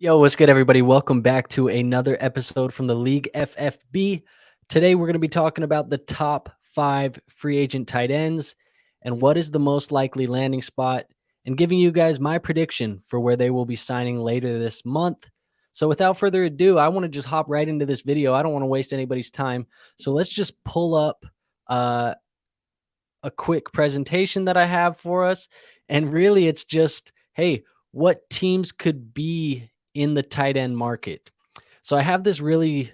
Yo, what's good, everybody? Welcome back to another episode from the League FFB. Today, we're going to be talking about the top 5 free agent tight ends and what is the most likely landing spot, and giving you guys my prediction for where they will be signing later this month. So, without further ado, I want to just hop right into this video. I don't want to waste anybody's time. So, let's just pull up uh, a quick presentation that I have for us. And really, it's just, hey, what teams could be in the tight end market? So I have this really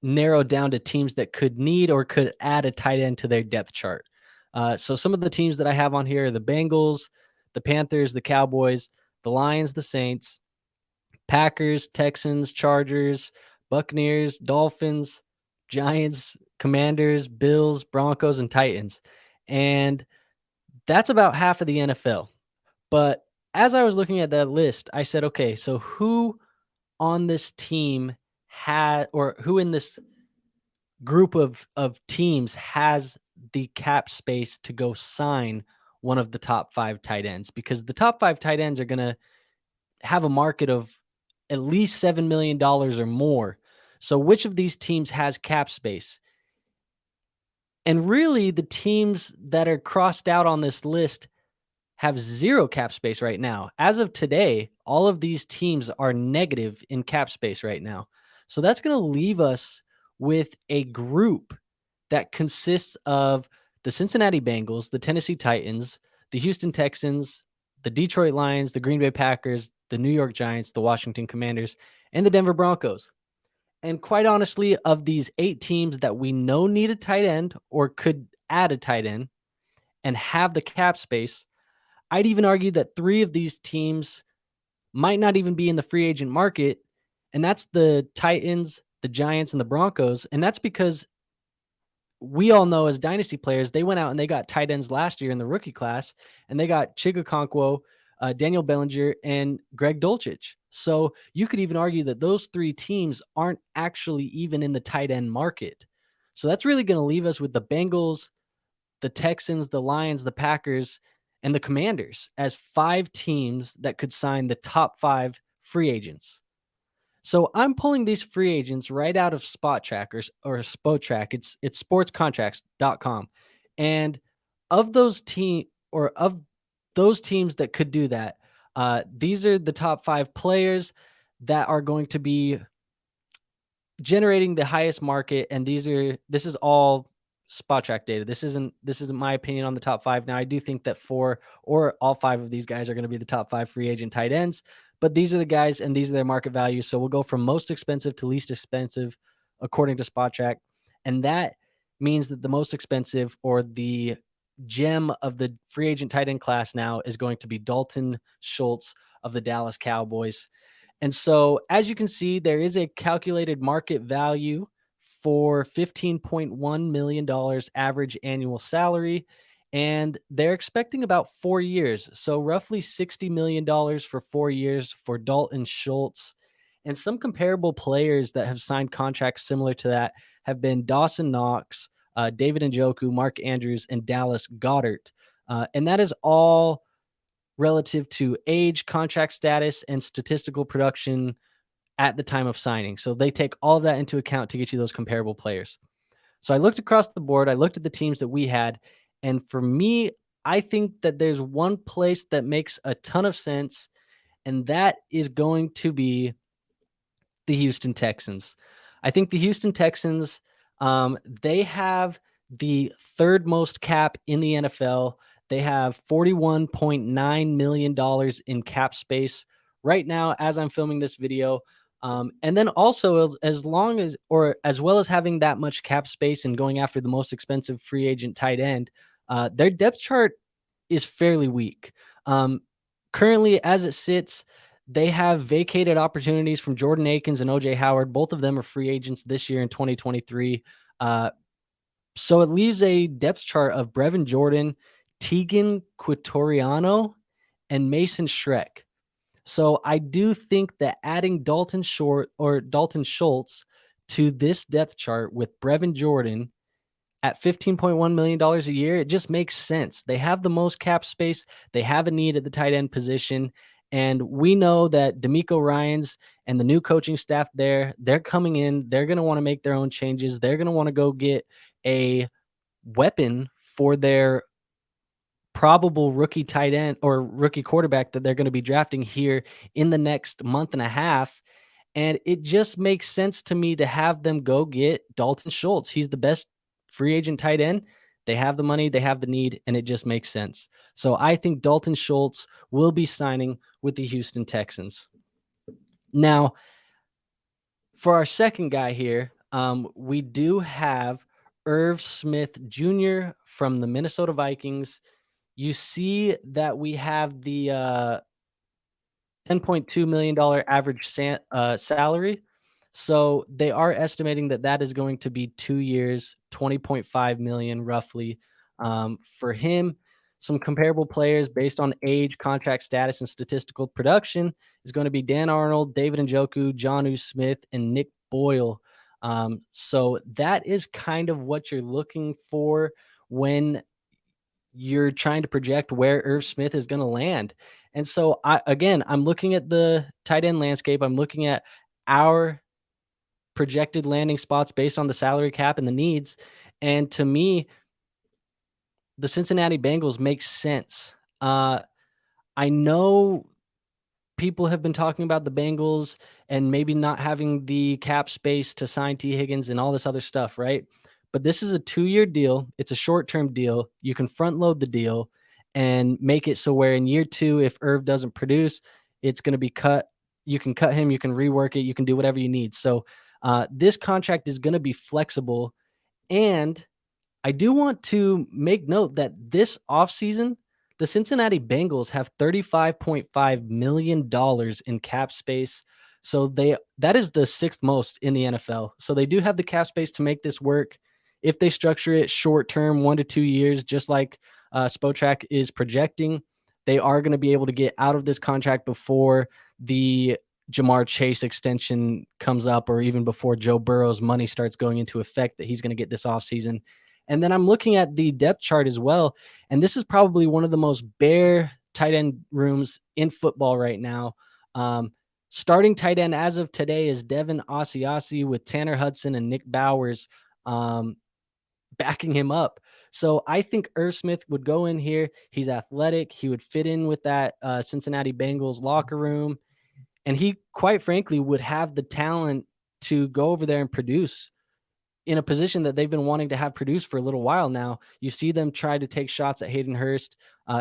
narrowed down to teams that could need or could add a tight end to their depth chart. So some of the teams that I have on here are the Bengals, the Panthers, the Cowboys, the Lions, the Saints, Packers, Texans, Chargers, Buccaneers, Dolphins, Giants, Commanders, Bills, Broncos, and Titans. And that's about half of the NFL. But as I was looking at that list, I said, okay, so who on this team had, or who in this group of teams has the cap space to go sign one of the top 5 tight ends? Because the top 5 tight ends are going to have a market of at least $7 million or more. So which of these teams has cap space? And really, the teams that are crossed out on this list have zero cap space right now. As of today, all of these teams are negative in cap space right now. So that's going to leave us with a group that consists of the Cincinnati Bengals, the Tennessee Titans, the Houston Texans, the Detroit Lions, the Green Bay Packers, the New York Giants, the Washington Commanders, and the Denver Broncos. And quite honestly, of these 8 teams that we know need a tight end or could add a tight end and have the cap space, I'd even argue that 3 of these teams might not even be in the free agent market, and that's the Titans, the Giants, and the Broncos. And that's because we all know, as Dynasty players, they went out and they got tight ends last year in the rookie class, and they got Chigakonkwo, Daniel Bellinger, and Greg Dulcich. So you could even argue that those 3 teams aren't actually even in the tight end market. So that's really going to leave us with the Bengals, the Texans, the Lions, the Packers, and the Commanders as 5 teams that could sign the top 5 free agents. So I'm pulling these free agents right out of Spot Trackers or Spotrac. It's sportscontracts.com. And of those teams that could do that, these are the top 5 players that are going to be generating the highest market. And this is all Spot Track data. This isn't my opinion on the top 5. Now, I do think that 4 or all 5 of these guys are going to be the top 5 free agent tight ends, but these are the guys and these are their market values. So we'll go from most expensive to least expensive according to Spot Track. And that means that the most expensive, or the gem of the free agent tight end class now, is going to be Dalton Schultz of the Dallas Cowboys. And so, as you can see, there is a calculated market value for $15.1 million average annual salary, and they're expecting about 4 years. So roughly $60 million for 4 years for Dalton Schultz. And some comparable players that have signed contracts similar to that have been Dawson Knox, David Njoku, Mark Andrews, and Dallas Goedert. And that is all relative to age, contract status, and statistical production at the time of signing. So they take all of that into account to get you those comparable players. So I looked across the board. I looked at the teams that we had. And for me, I think that there's one place that makes a ton of sense, and that is going to be the Houston Texans. I think the Houston Texans, they have the 3rd most cap in the NFL. They have $41.9 million in cap space right now as I'm filming this video. And then also, as well as having that much cap space and going after the most expensive free agent tight end, their depth chart is fairly weak. Currently, as it sits, they have vacated opportunities from Jordan Akins and OJ Howard. Both of them are free agents this year in 2023. So it leaves a depth chart of Brevin Jordan, Tegan Quitoriano, and Mason Schreck. So I do think that adding Dalton Schultz to this depth chart with Brevin Jordan at $15.1 million a year, it just makes sense. They have the most cap space. They have a need at the tight end position. And we know that D'Amico Ryans and the new coaching staff there, they're coming in. They're going to want to make their own changes. They're going to want to go get a weapon for their probable rookie tight end or rookie quarterback that they're going to be drafting here in the next month and a half. And it just makes sense to me to have them go get Dalton Schultz. He's the best free agent tight end. They have the money, they have the need, and it just makes sense. So I think Dalton Schultz will be signing with the Houston Texans. Now, for our second guy here, we do have Irv Smith Jr. from the Minnesota Vikings. You see that we have the $10.2 million average salary. So they are estimating that that is going to be 2 years, 20.5 million roughly. For him, some comparable players based on age, contract status, and statistical production is going to be Dan Arnold, David Njoku, Jonnu Smith, and Nick Boyle. So that is kind of what you're looking for when you're trying to project where Irv Smith is going to land. And so I'm looking at the tight end landscape. I'm looking at our projected landing spots based on the salary cap and the needs. And to me, the Cincinnati Bengals make sense. I know people have been talking about the Bengals and maybe not having the cap space to sign T. Higgins and all this other stuff, right? But this is a 2-year deal. It's a short-term deal. You can front load the deal and make it so where in year 2, if Irv doesn't produce, it's going to be cut. You can cut him. You can rework it. You can do whatever you need. So this contract is going to be flexible. And I do want to make note that this offseason, the Cincinnati Bengals have $35.5 million in cap space. So that is the 6th most in the NFL. So they do have the cap space to make this work. If they structure it short term, 1 to 2 years, just like Spotrac is projecting, they are going to be able to get out of this contract before the Jamar Chase extension comes up, or even before Joe Burrow's money starts going into effect that he's going to get this offseason. And then I'm looking at the depth chart as well. And this is probably one of the most bare tight end rooms in football right now. Starting tight end as of today is Devin Asiasi with Tanner Hudson and Nick Bowers backing him up. So I think Irv Smith would go in here. He's athletic. He would fit in with that Cincinnati Bengals locker room. And he, quite frankly, would have the talent to go over there and produce in a position that they've been wanting to have produced for a little while now. You see them try to take shots at Hayden Hurst.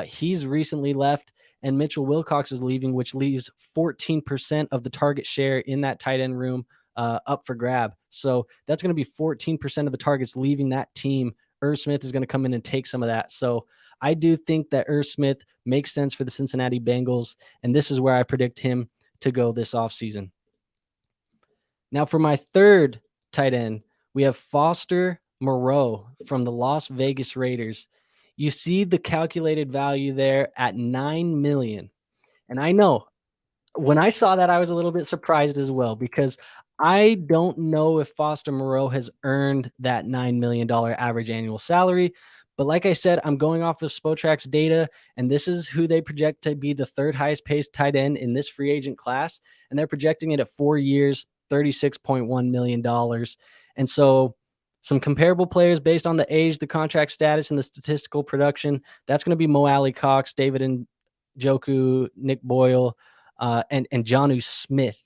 He's recently left, and Mitchell Wilcox is leaving, which leaves 14% of the target share in that tight end room up for grab. So that's going to be 14% of the targets leaving that team. Irv Smith is going to come in and take some of that. So I do think that Irv Smith makes sense for the Cincinnati Bengals, and this is where I predict him to go this offseason. Now for my third tight end, we have Foster Moreau from the Las Vegas Raiders. You see the calculated value there at $9 million. And I know when I saw that, I was a little bit surprised as well, because I don't know if Foster Moreau has earned that $9 million average annual salary. But like I said, I'm going off of Spotrac's data, and this is who they project to be the 3rd highest paid tight end in this free agent class. And they're projecting it at 4 years, $36.1 million. And so some comparable players based on the age, the contract status, and the statistical production. That's going to be Mo Alley Cox, David Njoku, Nick Boyle, and Jonnu Smith.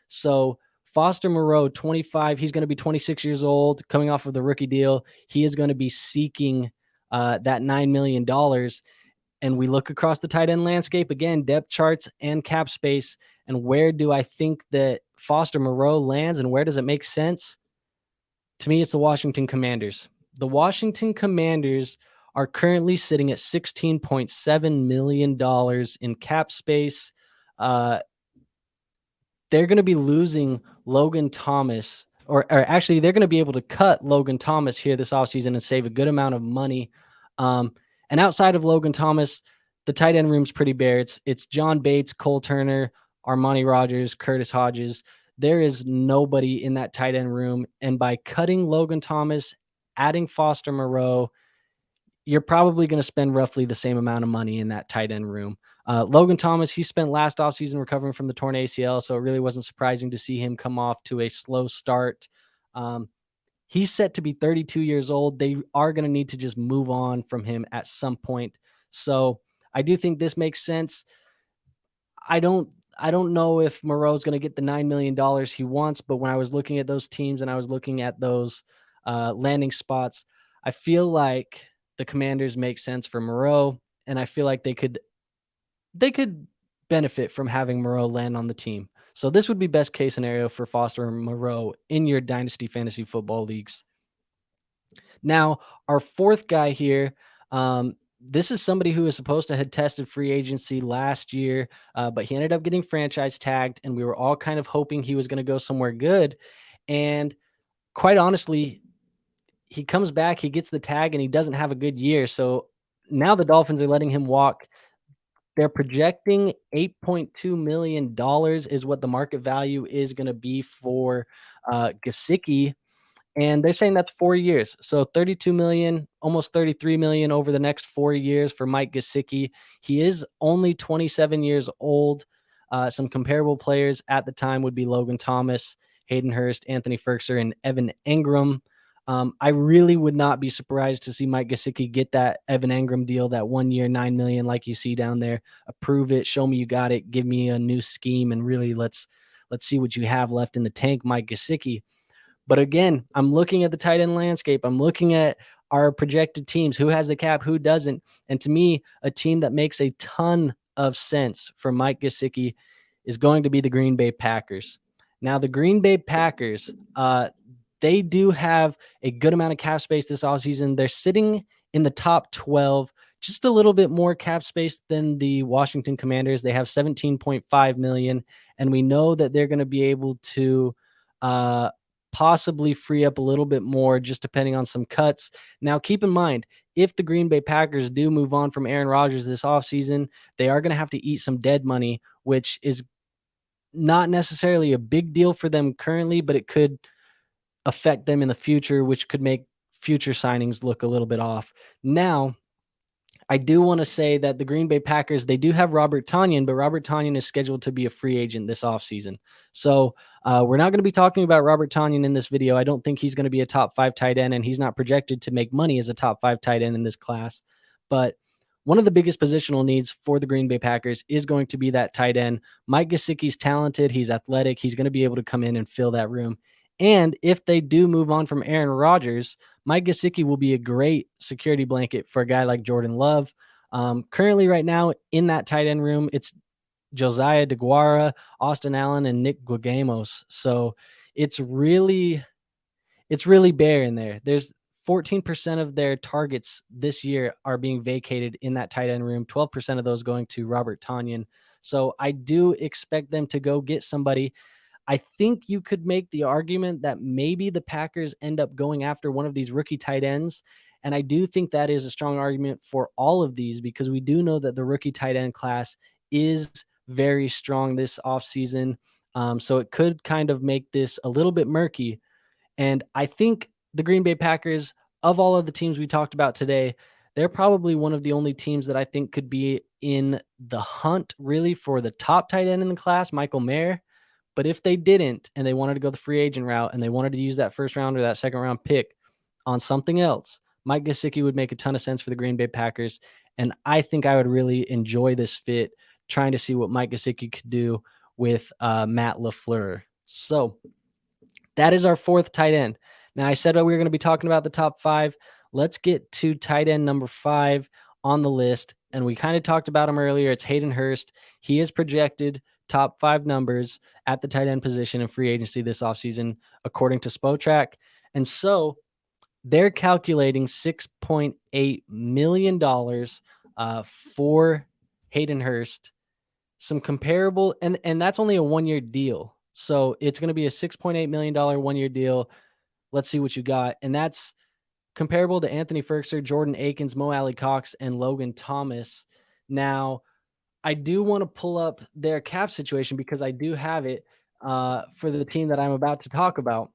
So Foster Moreau, 25, he's going to be 26 years old, coming off of the rookie deal. He is going to be seeking that $9 million. And we look across the tight end landscape, again, depth charts and cap space. And where do I think that Foster Moreau lands, and where does it make sense? To me, it's the Washington Commanders. The Washington Commanders are currently sitting at $16.7 million in cap space. They're going to be losing Logan Thomas, or actually they're going to be able to cut Logan Thomas here this offseason and save a good amount of money. And outside of Logan Thomas, the tight end room's pretty bare. It's John Bates, Cole Turner, Armani Rogers, Curtis Hodges. There is nobody in that tight end room. And by cutting Logan Thomas, adding Foster Moreau, you're probably going to spend roughly the same amount of money in that tight end room. Logan Thomas, he spent last offseason recovering from the torn ACL, so it really wasn't surprising to see him come off to a slow start. He's set to be 32 years old. They are going to need to just move on from him at some point. So I do think this makes sense. I don't know if Moreau's going to get the $9 million he wants, but when I was looking at those teams and I was looking at those landing spots, I feel like the Commanders make sense for Moreau, and I feel like they could benefit from having Moreau land on the team. So this would be best case scenario for Foster Moreau in your Dynasty Fantasy Football leagues. Now, our fourth guy here, this is somebody who was supposed to have tested free agency last year, but he ended up getting franchise tagged, and we were all kind of hoping he was going to go somewhere good. And quite honestly, he comes back, he gets the tag, and he doesn't have a good year. So now the Dolphins are letting him walk. They're projecting $8.2 million is what the market value is going to be for Gesicki. And they're saying that's 4 years. So 32 million, almost 33 million over the next 4 years for Mike Gesicki. He is only 27 years old. Some comparable players at the time would be Logan Thomas, Hayden Hurst, Anthony Ferguson, and Evan Engram. I really would not be surprised to see Mike Gesicki get that Evan Engram deal, that 1 year, $9 million, like you see down there. Approve it, show me you got it, give me a new scheme, and really let's see what you have left in the tank, Mike Gesicki. But again, I'm looking at the tight end landscape. I'm looking at our projected teams, who has the cap, who doesn't. And to me, a team that makes a ton of sense for Mike Gesicki is going to be the Green Bay Packers. Now, the Green Bay Packers, they do have a good amount of cap space this offseason. They're sitting in the top 12, just a little bit more cap space than the Washington Commanders. They have 17.5 million, and we know that they're going to be able to possibly free up a little bit more just depending on some cuts. Now, keep in mind, if the Green Bay Packers do move on from Aaron Rodgers this offseason, they are going to have to eat some dead money, which is not necessarily a big deal for them currently, but it could affect them in the future, which could make future signings look a little bit off. Now, I do want to say that the Green Bay Packers, they do have Robert Tonyan, but Robert Tonyan is scheduled to be a free agent this offseason. So we're not going to be talking about Robert Tonyan in this video. I don't think he's going to be a top 5 tight end, and he's not projected to make money as a top 5 tight end in this class. But one of the biggest positional needs for the Green Bay Packers is going to be that tight end. Mike Gesicki's talented. He's athletic. He's going to be able to come in and fill that room. And if they do move on from Aaron Rodgers, Mike Gesicki will be a great security blanket for a guy like Jordan Love. Currently, right now, in that tight end room, it's Josiah DeGuara, Austin Allen, and Nick Guagamos. So it's really bare in there. There's 14% of their targets this year are being vacated in that tight end room, 12% of those going to Robert Tonyan. So I do expect them to go get somebody. I think you could make the argument that maybe the Packers end up going after one of these rookie tight ends. And I do think that is a strong argument for all of these, because we do know that the rookie tight end class is very strong this offseason. So it could kind of make this a little bit murky. And I think the Green Bay Packers, of all of the teams we talked about today, they're probably one of the only teams that I think could be in the hunt really for the top tight end in the class, Michael Mayer. But if they didn't, and they wanted to go the free agent route, and they wanted to use that first round or that second round pick on something else, Mike Gesicki would make a ton of sense for the Green Bay Packers. And I think I would really enjoy this fit, trying to see what Mike Gesicki could do with Matt LaFleur. So that is our fourth tight end. Now, I said we were going to be talking about the top 5. Let's get to tight end number 5 on the list. And we kind of talked about him earlier. It's Hayden Hurst. He is projected top 5 numbers at the tight end position in free agency this offseason, according to Spotrac. And so they're calculating $6.8 million for Hayden Hurst. Some comparable, and that's only a 1-year deal. So it's going to be a $6.8 million 1-year deal. Let's see what you got. And that's comparable to Anthony Ferguson, Jordan Akins, Mo Alley Cox, and Logan Thomas. Now, I do want to pull up their cap situation because I do have it for the team that I'm about to talk about.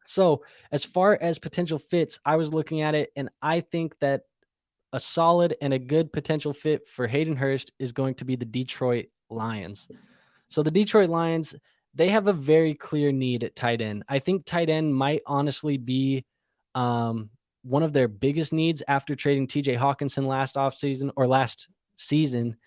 So as far as potential fits, I was looking at it, and I think that a solid and a good potential fit for Hayden Hurst is going to be the Detroit Lions. So the Detroit Lions, they have a very clear need at tight end. I think tight end might honestly be one of their biggest needs after trading TJ Hawkinson last season.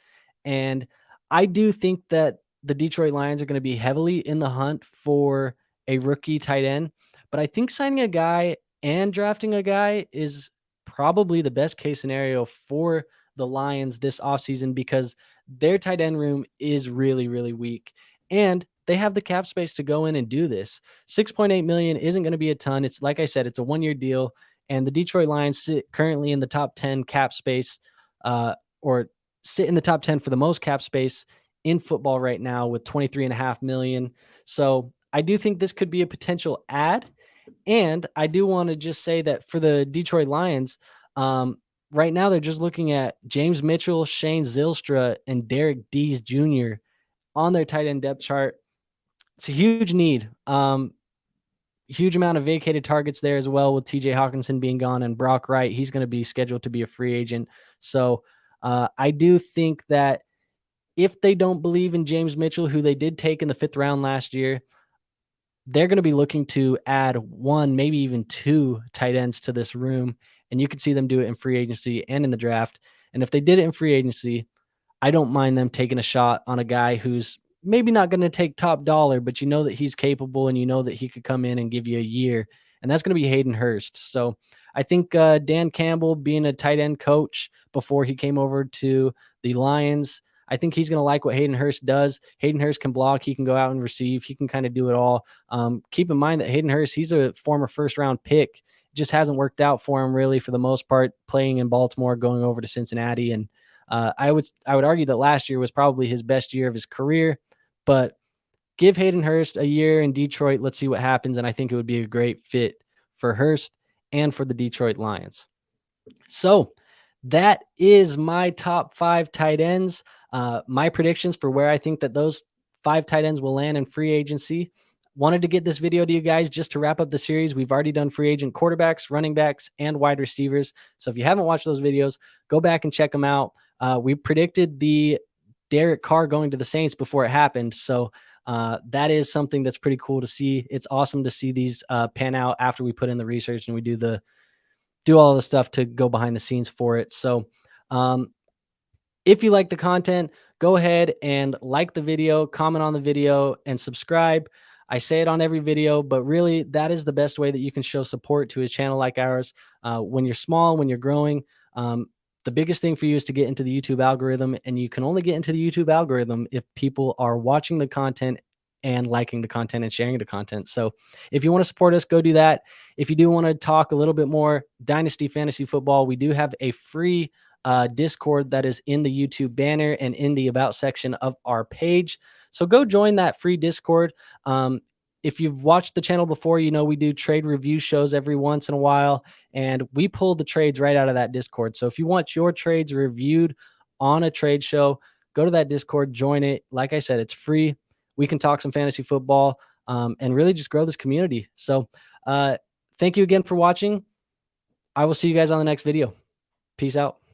And I do think that the Detroit Lions are going to be heavily in the hunt for a rookie tight end. But I think signing a guy and drafting a guy is probably the best case scenario for the Lions this offseason because their tight end room is really, really weak. And they have the cap space to go in and do this. $6.8 million isn't going to be a ton. It's like I said, it's a 1-year deal. And the Detroit Lions sit currently in the top 10 cap space, or sit in the top 10 for the most cap space in football right now with $23.5 million. So I do think this could be a potential add. And I do want to just say that for the Detroit Lions, right now they're just looking at James Mitchell, Shane Zylstra, and Derek Dees Jr. on their tight end depth chart. It's a huge need. Huge amount of vacated targets there as well with TJ Hawkinson being gone and Brock Wright. He's going to be scheduled to be a free agent. So I do think that if they don't believe in James Mitchell, who they did take in the 5th round last year, they're going to be looking to add 1, maybe even 2 tight ends to this room. And you can see them do it in free agency and in the draft. And if they did it in free agency, I don't mind them taking a shot on a guy who's maybe not going to take top dollar, but you know that he's capable and you know that he could come in and give you a year. And that's going to be Hayden Hurst. So I think Dan Campbell, being a tight end coach before he came over to the Lions, I think he's going to like what Hayden Hurst does. Hayden Hurst can block. He can go out and receive. He can kind of do it all. Keep in mind that Hayden Hurst, he's a former 1st-round pick. It just hasn't worked out for him really for the most part, playing in Baltimore, going over to Cincinnati. And I would argue that last year was probably his best year of his career. But give Hayden Hurst a year in Detroit. Let's see what happens. And I think it would be a great fit for Hurst and for the Detroit Lions. So that is my top 5 tight ends. My predictions for where I think that those 5 tight ends will land in free agency. Wanted to get this video to you guys just to wrap up the series. We've already done free agent quarterbacks, running backs, and wide receivers. So if you haven't watched those videos, go back and check them out. We predicted the Derek Carr going to the Saints before it happened. So that is something that's pretty cool to see. It's awesome to see these pan out after we put in the research and we do all the stuff to go behind the scenes for it. So if you like the content, go ahead and like the video, comment on the video, and subscribe. I say it on every video, but really that is the best way that you can show support to a channel like ours. When you're small, when you're growing, the biggest thing for you is to get into the YouTube algorithm, and you can only get into the YouTube algorithm if people are watching the content and liking the content and sharing the content. So if you want to support us, go do that. If you do want to talk a little bit more Dynasty Fantasy Football, we do have a free Discord that is in the YouTube banner and in the About section of our page. So go join that free Discord. If you've watched the channel before, you know we do trade review shows every once in a while, and we pull the trades right out of that Discord. So if you want your trades reviewed on a trade show, go to that Discord, join it. Like I said, it's free. We can talk some fantasy football and really just grow this community. So thank you again for watching. I will see you guys on the next video. Peace out.